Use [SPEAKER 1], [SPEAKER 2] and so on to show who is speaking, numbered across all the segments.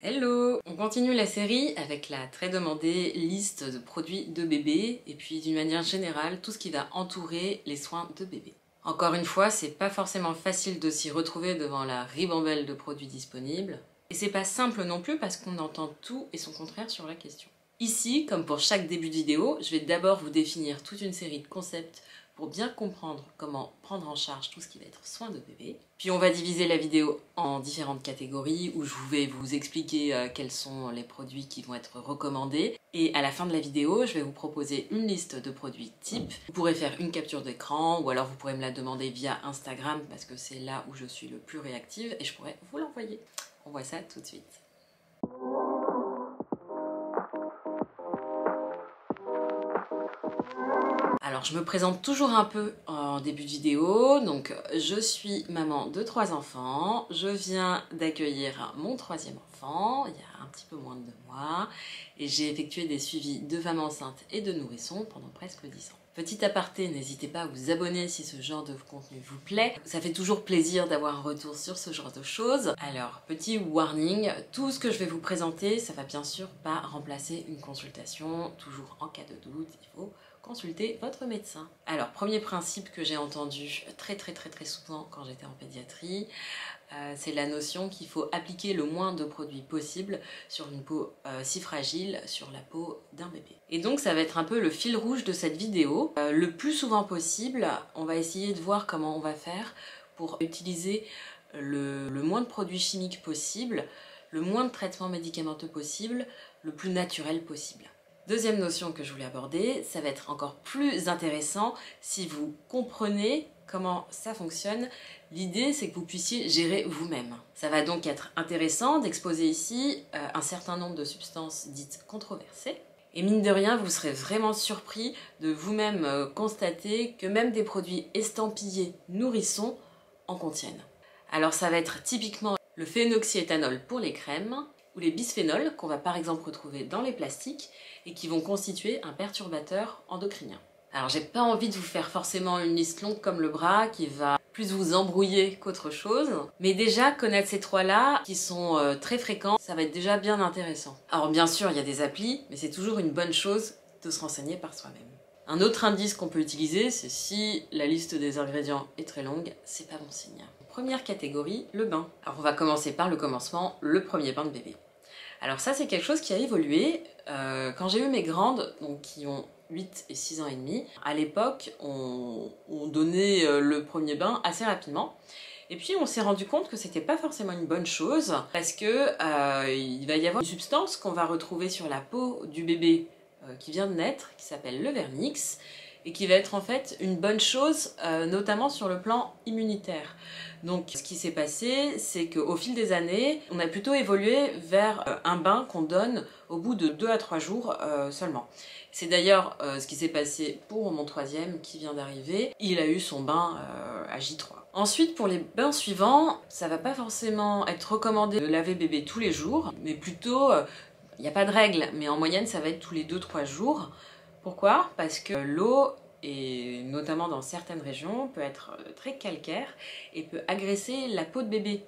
[SPEAKER 1] Hello! On continue la série avec la très demandée liste de produits de bébé et puis d'une manière générale tout ce qui va entourer les soins de bébé. Encore une fois, c'est pas forcément facile de s'y retrouver devant la ribambelle de produits disponibles. Et c'est pas simple non plus parce qu'on entend tout et son contraire sur la question. Ici, comme pour chaque début de vidéo, je vais d'abord vous définir toute une série de concepts pour bien comprendre comment prendre en charge tout ce qui va être soin de bébé. Puis on va diviser la vidéo en différentes catégories où je vais vous expliquer quels sont les produits qui vont être recommandés. Et à la fin de la vidéo, je vais vous proposer une liste de produits types. Vous pourrez faire une capture d'écran ou alors vous pourrez me la demander via Instagram parce que c'est là où je suis le plus réactive et je pourrais vous l'envoyer. On voit ça tout de suite. Alors je me présente toujours un peu en début de vidéo, donc je suis maman de 3 enfants, je viens d'accueillir mon 3e enfant, il y a un petit peu moins de 2 mois, et j'ai effectué des suivis de femmes enceintes et de nourrissons pendant presque 10 ans. Petit aparté, n'hésitez pas à vous abonner si ce genre de contenu vous plaît, ça fait toujours plaisir d'avoir un retour sur ce genre de choses. Alors, petit warning, tout ce que je vais vous présenter, ça va bien sûr pas remplacer une consultation, toujours en cas de doute, il faut consulter votre médecin. Alors, premier principe que j'ai entendu très souvent quand j'étais en pédiatrie, c'est la notion qu'il faut appliquer le moins de produits possible sur une peau si fragile, sur la peau d'un bébé. Et donc ça va être un peu le fil rouge de cette vidéo. Le plus souvent possible, on va essayer de voir comment on va faire pour utiliser le moins de produits chimiques possible, le moins de traitements médicamenteux possible, le plus naturel possible. Deuxième notion que je voulais aborder, ça va être encore plus intéressant si vous comprenez comment ça fonctionne. L'idée, c'est que vous puissiez gérer vous-même. Ça va donc être intéressant d'exposer ici un certain nombre de substances dites controversées. Et mine de rien, vous serez vraiment surpris de vous-même constater que même des produits estampillés nourrissons en contiennent. Alors ça va être typiquement le phénoxyéthanol pour les crèmes, ou les bisphénols qu'on va par exemple retrouver dans les plastiques et qui vont constituer un perturbateur endocrinien. Alors j'ai pas envie de vous faire forcément une liste longue comme le bras qui va plus vous embrouiller qu'autre chose, mais déjà connaître ces trois-là qui sont très fréquents, ça va être déjà bien intéressant. Alors bien sûr il y a des applis, mais c'est toujours une bonne chose de se renseigner par soi-même. Un autre indice qu'on peut utiliser, c'est si la liste des ingrédients est très longue, c'est pas bon signe. Première catégorie, le bain. Alors on va commencer par le commencement, le premier bain de bébé. Alors ça c'est quelque chose qui a évolué. Quand j'ai eu mes grandes, donc qui ont 8 et 6 ans et demi, à l'époque on donnait le premier bain assez rapidement. Et puis on s'est rendu compte que c'était pas forcément une bonne chose parce que il va y avoir une substance qu'on va retrouver sur la peau du bébé qui vient de naître, qui s'appelle le vernix, et qui va être en fait une bonne chose, notamment sur le plan immunitaire. Donc ce qui s'est passé, c'est qu'au fil des années, on a plutôt évolué vers un bain qu'on donne au bout de 2 à 3 jours seulement. C'est d'ailleurs ce qui s'est passé pour mon 3e qui vient d'arriver. Il a eu son bain à J3. Ensuite, pour les bains suivants, ça va pas forcément être recommandé de laver bébé tous les jours, mais plutôt, il n'y a pas de règle, mais en moyenne ça va être tous les 2-3 jours. Pourquoi? Parce que l'eau, et notamment dans certaines régions, peut être très calcaire et peut agresser la peau de bébé.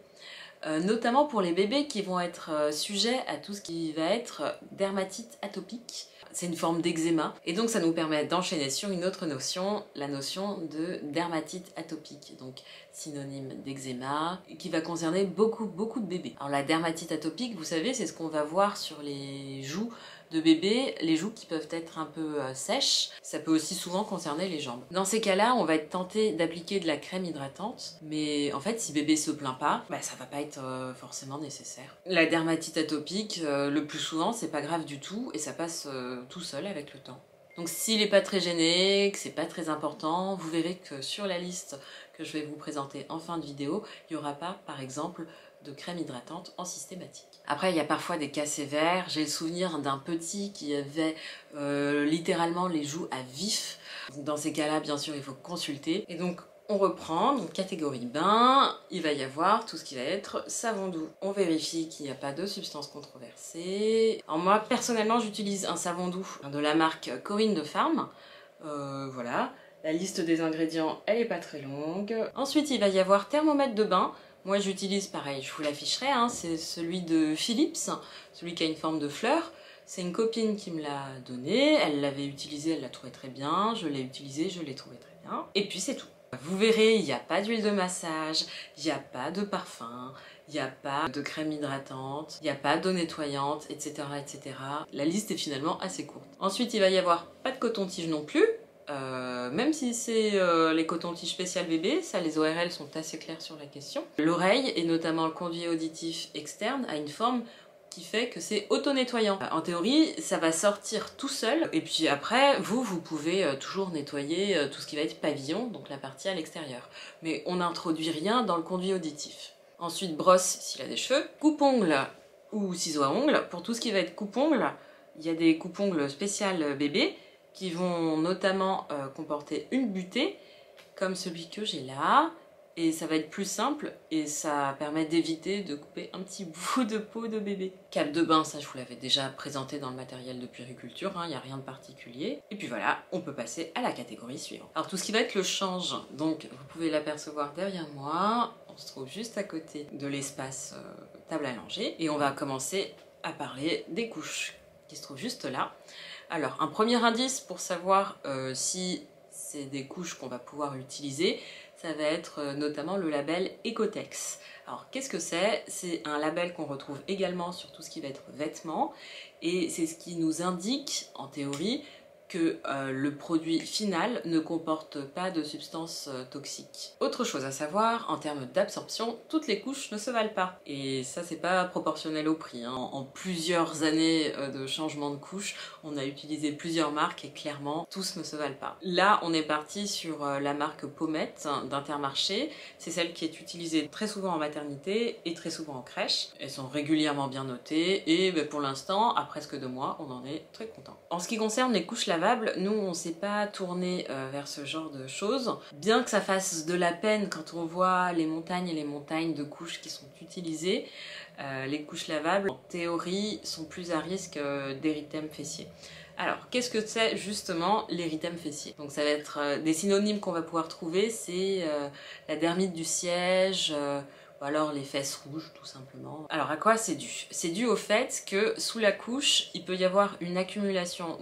[SPEAKER 1] Notamment pour les bébés qui vont être sujets à tout ce qui va être dermatite atopique. C'est une forme d'eczéma et donc ça nous permet d'enchaîner sur une autre notion, la notion de dermatite atopique, donc synonyme d'eczéma, qui va concerner beaucoup de bébés. Alors la dermatite atopique, vous savez, c'est ce qu'on va voir sur les joues de bébé, les joues qui peuvent être un peu sèches. Ça peut aussi souvent concerner les jambes. Dans ces cas-là, on va être tenté d'appliquer de la crème hydratante, mais en fait, si bébé se plaint pas, ça va pas être forcément nécessaire. La dermatite atopique, le plus souvent, c'est pas grave du tout et ça passe tout seul avec le temps. Donc s'il n'est pas très gêné, que c'est pas très important, vous verrez que sur la liste que je vais vous présenter en fin de vidéo, il n'y aura pas, par exemple, de crème hydratante en systématique. Après, il y a parfois des cas sévères. J'ai le souvenir d'un petit qui avait littéralement les joues à vif. Dans ces cas-là, bien sûr, il faut consulter. Et donc, on reprend, donc catégorie bain, il va y avoir tout ce qui va être savon doux. On vérifie qu'il n'y a pas de substances controversées. Alors moi, personnellement, j'utilise un savon doux de la marque Corinne de Farm. Voilà. La liste des ingrédients, elle est pas très longue. Ensuite, il va y avoir thermomètre de bain. Moi j'utilise pareil, je vous l'afficherai, hein, c'est celui de Philips, celui qui a une forme de fleur. C'est une copine qui me l'a donné, elle l'avait utilisé, elle l'a trouvé très bien, je l'ai utilisé, je l'ai trouvé très bien. Et puis c'est tout. Vous verrez, il n'y a pas d'huile de massage, il n'y a pas de parfum, il n'y a pas de crème hydratante, il n'y a pas d'eau nettoyante, etc., etc. La liste est finalement assez courte. Ensuite, il va y avoir pas de coton-tige non plus. Même si c'est les cotons-tiges spécial bébé, ça les ORL sont assez clairs sur la question. L'oreille, et notamment le conduit auditif externe, a une forme qui fait que c'est auto-nettoyant. En théorie, ça va sortir tout seul, et puis après, vous pouvez toujours nettoyer tout ce qui va être pavillon, donc la partie à l'extérieur. Mais on n'introduit rien dans le conduit auditif. Ensuite, brosse s'il a des cheveux, coupe-ongles ou ciseaux à ongles. Pour tout ce qui va être coupe-ongles, il y a des coupe-ongles spécial bébé, qui vont notamment comporter une butée, comme celui que j'ai là, et ça va être plus simple, et ça permet d'éviter de couper un petit bout de peau de bébé. Cap de bain, ça je vous l'avais déjà présenté dans le matériel de puériculture, il n'y a rien de particulier. Et puis voilà, on peut passer à la catégorie suivante. Alors tout ce qui va être le change, donc vous pouvez l'apercevoir derrière moi, on se trouve juste à côté de l'espace table à langer, et on va commencer à parler des couches qui se trouvent juste là. Alors, un premier indice pour savoir si c'est des couches qu'on va pouvoir utiliser, ça va être notamment le label Ecotex. Alors, qu'est-ce que c'est? C'est un label qu'on retrouve également sur tout ce qui va être vêtements, et c'est ce qui nous indique, en théorie, que le produit final ne comporte pas de substances toxiques. Autre chose à savoir, en termes d'absorption, toutes les couches ne se valent pas. Et ça, c'est pas proportionnel au prix. En plusieurs années de changement de couche, on a utilisé plusieurs marques et clairement, tous ne se valent pas. Là, on est parti sur la marque Pommette d'Intermarché. C'est celle qui est utilisée très souvent en maternité et très souvent en crèche. Elles sont régulièrement bien notées et pour l'instant, à presque 2 mois, on en est très content. En ce qui concerne les couches lavables, nous on s'est pas tourné vers ce genre de choses, bien que ça fasse de la peine quand on voit les montagnes et les montagnes de couches qui sont utilisées. Les couches lavables, en théorie, sont plus à risque d'érythème fessier. Alors, qu'est-ce que c'est justement l'érythème fessier? Donc ça va être des synonymes qu'on va pouvoir trouver, c'est la dermite du siège, ou alors les fesses rouges tout simplement. Alors à quoi c'est dû? C'est dû au fait que sous la couche, il peut y avoir une accumulation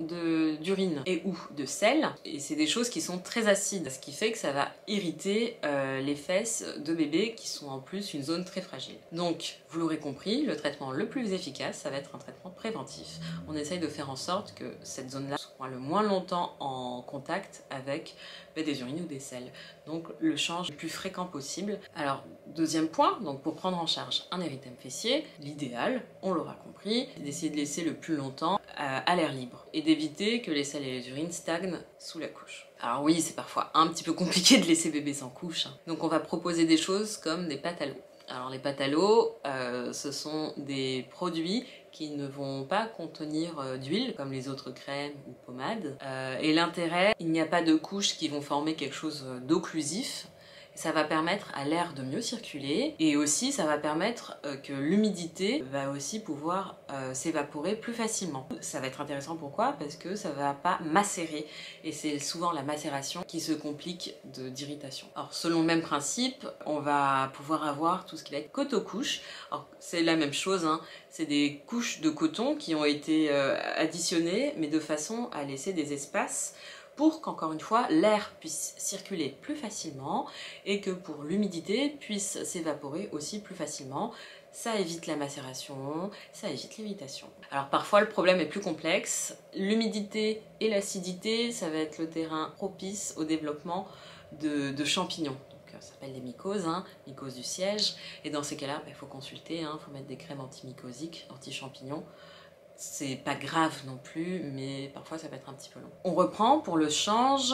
[SPEAKER 1] d'urine et ou de sel, et c'est des choses qui sont très acides, ce qui fait que ça va irriter les fesses de bébé qui sont en plus une zone très fragile. Donc vous l'aurez compris, le traitement le plus efficace, ça va être un traitement préventif. On essaye de faire en sorte que cette zone-là soit le moins longtemps en contact avec des urines ou des selles. Donc le change le plus fréquent possible. Alors deuxième point, donc pour prendre en charge un érythème fessier, l'idéal, on l'aura compris, c'est d'essayer de laisser le plus longtemps à l'air libre et d'éviter que les selles et les urines stagnent sous la couche. Alors oui, c'est parfois un petit peu compliqué de laisser bébé sans couche, donc on va proposer des choses comme des pâtes à l'eau. Alors les pâtes à l'eau, ce sont des produits qui ne vont pas contenir d'huile comme les autres crèmes ou pommades. Et l'intérêt, il n'y a pas de couches qui vont former quelque chose d'occlusif. Ça va permettre à l'air de mieux circuler et aussi ça va permettre que l'humidité va aussi pouvoir s'évaporer plus facilement. Ça va être intéressant, pourquoi? Parce que ça va pas macérer et c'est souvent la macération qui se complique d'irritation. Alors selon le même principe, on va pouvoir avoir tout ce qui va être coton-couche. Alors c'est la même chose, hein. C'est des couches de coton qui ont été additionnées mais de façon à laisser des espaces pour qu'encore une fois l'air puisse circuler plus facilement et que pour l'humidité puisse s'évaporer aussi plus facilement. Ça évite la macération, ça évite l'irritation. Alors parfois le problème est plus complexe. L'humidité et l'acidité, ça va être le terrain propice au développement de champignons. Ça s'appelle les mycoses, mycoses du siège. Et dans ces cas-là, il faut consulter, il faut mettre des crèmes antimycosiques, anti-champignons. C'est pas grave non plus, mais parfois ça peut être un petit peu long. On reprend pour le change,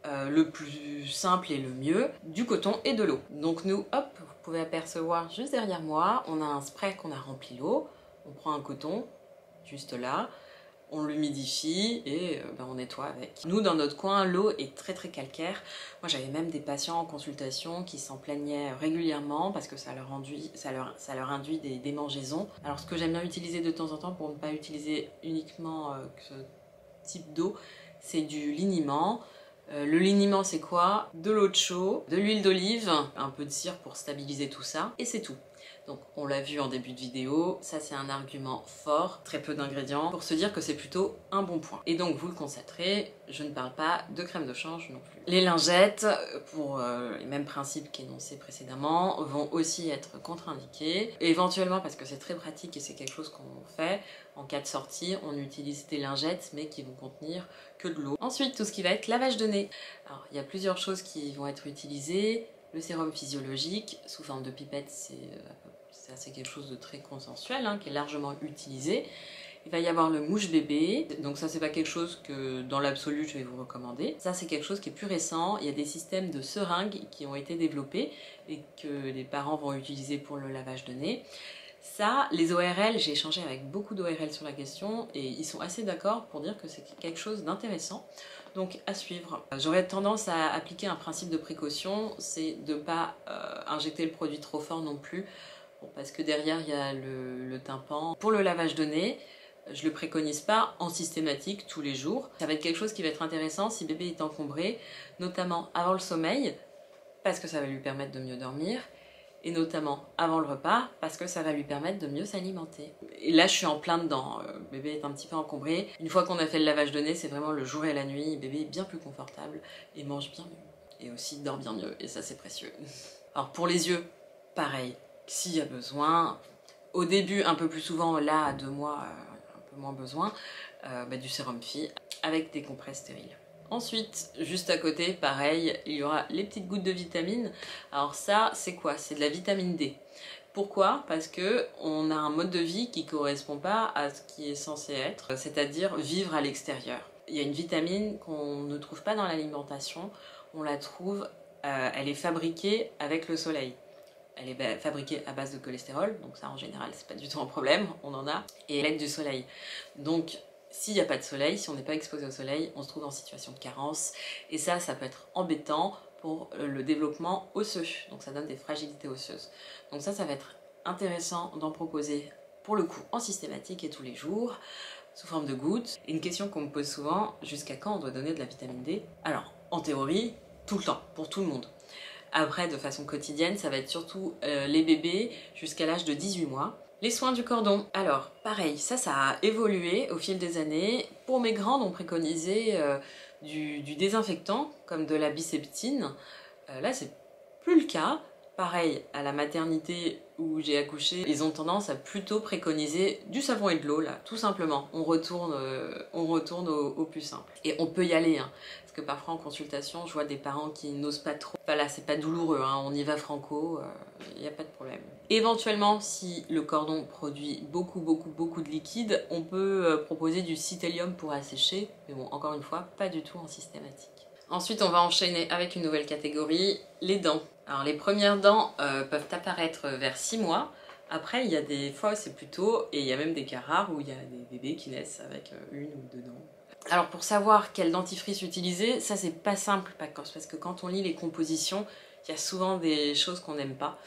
[SPEAKER 1] le plus simple et le mieux, du coton et de l'eau. Donc nous, hop, vous pouvez apercevoir juste derrière moi, on a un spray qu'on a rempli l'eau, on prend un coton, juste là, on l'humidifie et on nettoie avec. Nous, dans notre coin, l'eau est très très calcaire. Moi, j'avais même des patients en consultation qui s'en plaignaient régulièrement parce que ça leur induit des démangeaisons. Alors, ce que j'aime bien utiliser de temps en temps pour ne pas utiliser uniquement ce type d'eau, c'est du liniment. Le liniment c'est quoi? De l'eau de chaux, de l'huile d'olive, un peu de cire pour stabiliser tout ça, et c'est tout. Donc on l'a vu en début de vidéo, ça c'est un argument fort, très peu d'ingrédients, pour se dire que c'est plutôt un bon point. Et donc vous le constaterez, je ne parle pas de crème de change non plus. Les lingettes, pour les mêmes principes qu'énoncés précédemment, vont aussi être contre-indiquées. Et éventuellement, parce que c'est très pratique et c'est quelque chose qu'on fait, en cas de sortie, on utilise des lingettes mais qui vont contenir que de l'eau. Ensuite, tout ce qui va être lavage de nez. Alors il y a plusieurs choses qui vont être utilisées. Le sérum physiologique, sous forme de pipette, c'est quelque chose de très consensuel, hein, qui est largement utilisé. Il va y avoir le mouche bébé, donc ça c'est pas quelque chose que dans l'absolu je vais vous recommander. Ça c'est quelque chose qui est plus récent, il y a des systèmes de seringues qui ont été développés et que les parents vont utiliser pour le lavage de nez. Ça, les ORL, j'ai échangé avec beaucoup d'ORL sur la question et ils sont assez d'accord pour dire que c'est quelque chose d'intéressant. Donc à suivre. J'aurais tendance à appliquer un principe de précaution, c'est de ne pas injecter le produit trop fort non plus, bon, parce que derrière il y a le tympan. Pour le lavage de nez, je le préconise pas en systématique tous les jours. Ça va être quelque chose qui va être intéressant si bébé est encombré, notamment avant le sommeil, parce que ça va lui permettre de mieux dormir, et notamment avant le repas, parce que ça va lui permettre de mieux s'alimenter. Et là, je suis en plein dedans. Bébé est un petit peu encombré. Une fois qu'on a fait le lavage de nez, c'est vraiment le jour et la nuit. Bébé est bien plus confortable et mange bien mieux. Et aussi dort bien mieux, et ça, c'est précieux. Alors, pour les yeux, pareil. S'il y a besoin, au début, un peu plus souvent, là, à 2 mois, un peu moins besoin, du sérum Phi avec des compresses stériles. Ensuite, juste à côté, pareil, il y aura les petites gouttes de vitamine. Alors ça, c'est quoi? C'est de la vitamine D. Pourquoi? Parce que on a un mode de vie qui ne correspond pas à ce qui est censé être, c'est-à-dire vivre à l'extérieur. Il y a une vitamine qu'on ne trouve pas dans l'alimentation, on la trouve, elle est fabriquée avec le soleil. Elle est fabriquée à base de cholestérol, donc ça en général c'est pas du tout un problème, on en a, et elle aide du soleil. Donc s'il n'y a pas de soleil, si on n'est pas exposé au soleil, on se trouve en situation de carence, et ça peut être embêtant pour le développement osseux, donc ça donne des fragilités osseuses. Donc ça va être intéressant d'en proposer pour le coup en systématique et tous les jours, sous forme de gouttes. Et une question qu'on me pose souvent, jusqu'à quand on doit donner de la vitamine D? Alors, en théorie, tout le temps, pour tout le monde. Après, de façon quotidienne, ça va être surtout les bébés jusqu'à l'âge de 18 mois. Les soins du cordon, alors pareil, ça a évolué au fil des années. Pour mes grandes, on préconisait du désinfectant, comme de la biseptine. Là, c'est plus le cas. Pareil, à la maternité où j'ai accouché, ils ont tendance à plutôt préconiser du savon et de l'eau, là, tout simplement. On retourne au plus simple. Et on peut y aller, hein, parce que parfois en consultation, je vois des parents qui n'osent pas trop. Enfin là, c'est pas douloureux, hein, on y va franco, il n'y a pas de problème. Éventuellement, si le cordon produit beaucoup de liquide, on peut proposer du citélium pour assécher, mais bon, encore une fois, pas du tout en systématique. Ensuite, on va enchaîner avec une nouvelle catégorie, les dents. Alors, les premières dents peuvent apparaître vers 6 mois. Après, il y a des fois où c'est plus tôt, et il y a même des cas rares où il y a des bébés qui naissent avec 1 ou 2 dents. Alors, pour savoir quel dentifrice utiliser, ça c'est pas simple, parce que quand on lit les compositions, il y a souvent des choses qu'on n'aime pas.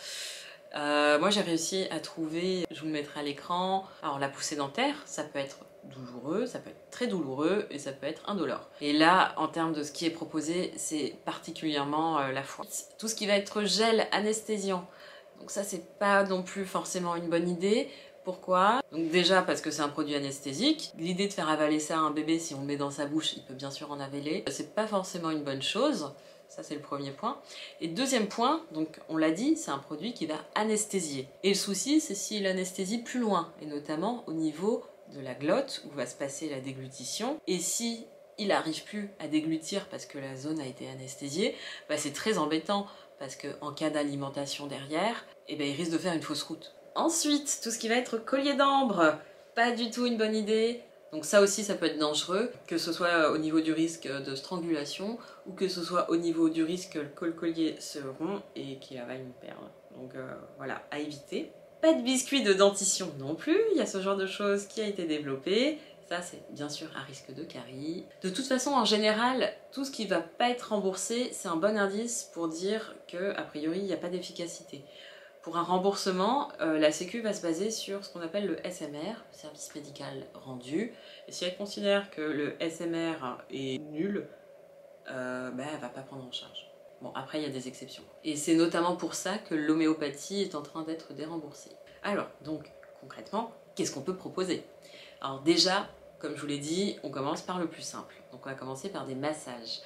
[SPEAKER 1] Moi, j'ai réussi à trouver, je vous le mettrai à l'écran, alors la poussée dentaire, ça peut être douloureux, ça peut être très douloureux et ça peut être indolore. Et là, en termes de ce qui est proposé, c'est particulièrement la fois. Tout ce qui va être gel anesthésiant, donc ça c'est pas non plus forcément une bonne idée. Pourquoi? Donc déjà parce que c'est un produit anesthésique. L'idée de faire avaler ça à un bébé, si on le met dans sa bouche, il peut bien sûr en avaler. C'est pas forcément une bonne chose. Ça c'est le premier point. Et deuxième point, donc on l'a dit, c'est un produit qui va anesthésier. Et le souci, c'est s'il anesthésie plus loin, et notamment au niveau de la glotte où va se passer la déglutition. Et si il n'arrive plus à déglutir parce que la zone a été anesthésiée, c'est très embêtant parce qu'en cas d'alimentation derrière, il risque de faire une fausse route. Ensuite, tout ce qui va être collier d'ambre, pas du tout une bonne idée. Donc ça aussi, ça peut être dangereux, que ce soit au niveau du risque de strangulation ou que ce soit au niveau du risque que le collier se rompt et qu'il avale une perle. Donc voilà, à éviter. Pas de biscuit de dentition non plus, il y a ce genre de choses qui a été développé. Ça, c'est bien sûr un risque de carie. De toute façon, en général, tout ce qui va pas être remboursé, c'est un bon indice pour dire qu'a priori, il n'y a pas d'efficacité. Pour un remboursement, la Sécu va se baser sur ce qu'on appelle le SMR, service médical rendu. Et si elle considère que le SMR est nul, elle va pas prendre en charge. Bon, après il y a des exceptions. Et c'est notamment pour ça que l'homéopathie est en train d'être déremboursée. Alors, donc, concrètement, qu'est-ce qu'on peut proposer? Alors déjà, comme je vous l'ai dit, on commence par le plus simple. Donc on va commencer par des massages.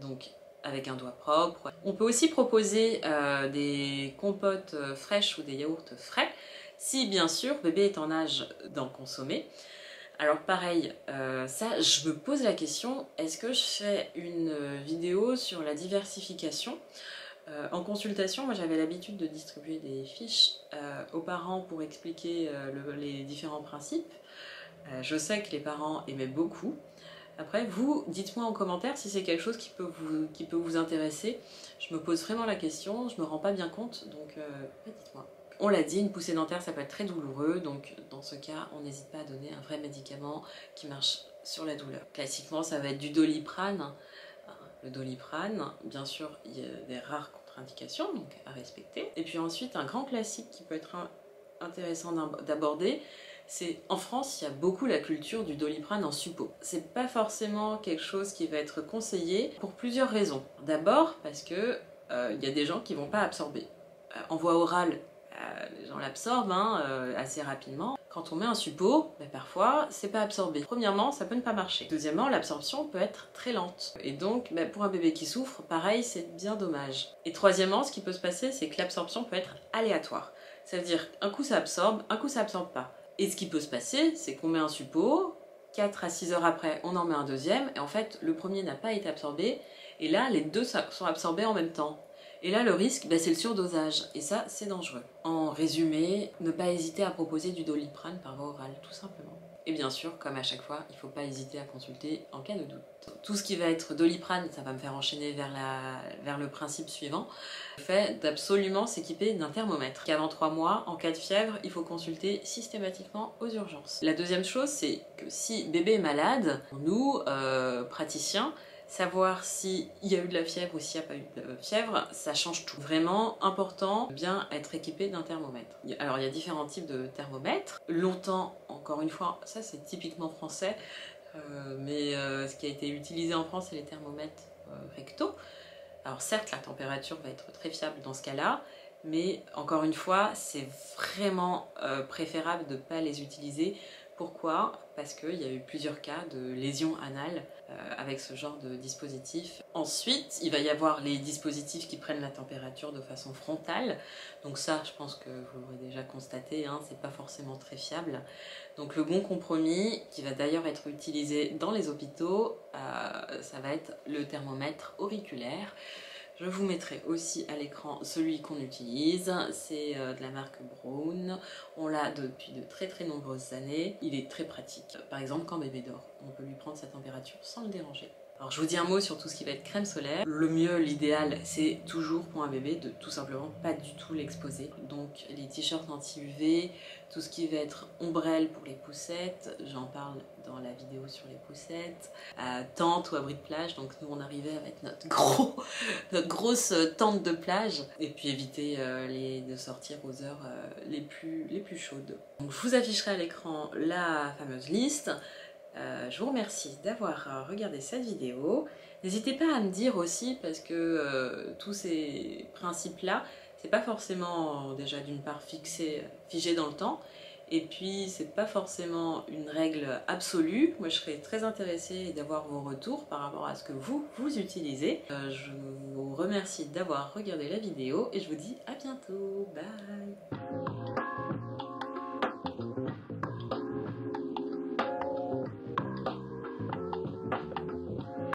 [SPEAKER 1] Donc avec un doigt propre. On peut aussi proposer des compotes fraîches ou des yaourts frais, si bien sûr bébé est en âge d'en consommer. Alors pareil, ça je me pose la question, est-ce que je fais une vidéo sur la diversification? En consultation, moi j'avais l'habitude de distribuer des fiches aux parents pour expliquer les différents principes. Je sais que les parents aimaient beaucoup. Après, vous, dites-moi en commentaire si c'est quelque chose qui peut vous intéresser. Je me pose vraiment la question, je me rends pas bien compte, donc dites-moi. On l'a dit, une poussée dentaire, ça peut être très douloureux, donc dans ce cas, on n'hésite pas à donner un vrai médicament qui marche sur la douleur. Classiquement, ça va être du Doliprane. Le Doliprane, bien sûr, il y a des rares contre-indications, donc à respecter. Et puis ensuite, un grand classique qui peut être intéressant d'aborder, c'est en France, il y a beaucoup la culture du Doliprane en suppôt. C'est pas forcément quelque chose qui va être conseillé pour plusieurs raisons. D'abord parce que il y a des gens qui vont pas absorber. En voie orale, les gens l'absorbent assez rapidement. Quand on met un suppôt, parfois c'est pas absorbé. Premièrement, ça peut ne pas marcher. Deuxièmement, l'absorption peut être très lente. Et donc, pour un bébé qui souffre, pareil, c'est bien dommage. Et troisièmement, ce qui peut se passer, c'est que l'absorption peut être aléatoire. Ça veut dire un coup ça absorbe pas. Et ce qui peut se passer, c'est qu'on met un suppôt, 4 à 6 heures après, on en met un deuxième, et en fait, le premier n'a pas été absorbé, et là, les deux sont absorbés en même temps. Et là, le risque, c'est le surdosage, et ça, c'est dangereux. En résumé, ne pas hésiter à proposer du Doliprane par voie orale, tout simplement. Et bien sûr, comme à chaque fois, il ne faut pas hésiter à consulter en cas de doute. Tout ce qui va être Doliprane, ça va me faire enchaîner vers le principe suivant. Le fait d'absolument s'équiper d'un thermomètre. Qu'avant 3 mois, en cas de fièvre, il faut consulter systématiquement aux urgences. La deuxième chose, c'est que si bébé est malade, nous, praticiens, savoir s'il y a eu de la fièvre ou s'il n'y a pas eu de fièvre, ça change tout. Vraiment important de bien être équipé d'un thermomètre. Alors il y a différents types de thermomètres. Longtemps, encore une fois, ça c'est typiquement français, mais ce qui a été utilisé en France, c'est les thermomètres recto. Alors certes, la température va être très fiable dans ce cas-là, mais encore une fois, c'est vraiment préférable de ne pas les utiliser. Pourquoi? Parce qu'il y a eu plusieurs cas de lésions anales avec ce genre de dispositif. Ensuite, il va y avoir les dispositifs qui prennent la température de façon frontale. Donc ça, je pense que vous l'aurez déjà constaté, c'est pas forcément très fiable. Donc le bon compromis, qui va d'ailleurs être utilisé dans les hôpitaux, ça va être le thermomètre auriculaire. Je vous mettrai aussi à l'écran celui qu'on utilise, c'est de la marque Braun. On l'a depuis de très nombreuses années. Il est très pratique. Par exemple, quand bébé dort, on peut lui prendre sa température sans le déranger. Alors je vous dis un mot sur tout ce qui va être crème solaire. Le mieux, l'idéal, c'est toujours pour un bébé de tout simplement pas du tout l'exposer. Donc les t-shirts anti-UV, tout ce qui va être ombrelle pour les poussettes, j'en parle dans la vidéo sur les poussettes, tente ou abri de plage, donc nous on arrivait avec notre grosse tente de plage, et puis éviter de sortir aux heures les plus chaudes. Donc je vous afficherai à l'écran la fameuse liste. Je vous remercie d'avoir regardé cette vidéo. N'hésitez pas à me dire aussi, parce que tous ces principes-là, c'est pas forcément déjà d'une part figé dans le temps, et puis c'est pas forcément une règle absolue. Moi je serais très intéressée d'avoir vos retours par rapport à ce que vous utilisez. Je vous remercie d'avoir regardé la vidéo et je vous dis à bientôt. Bye!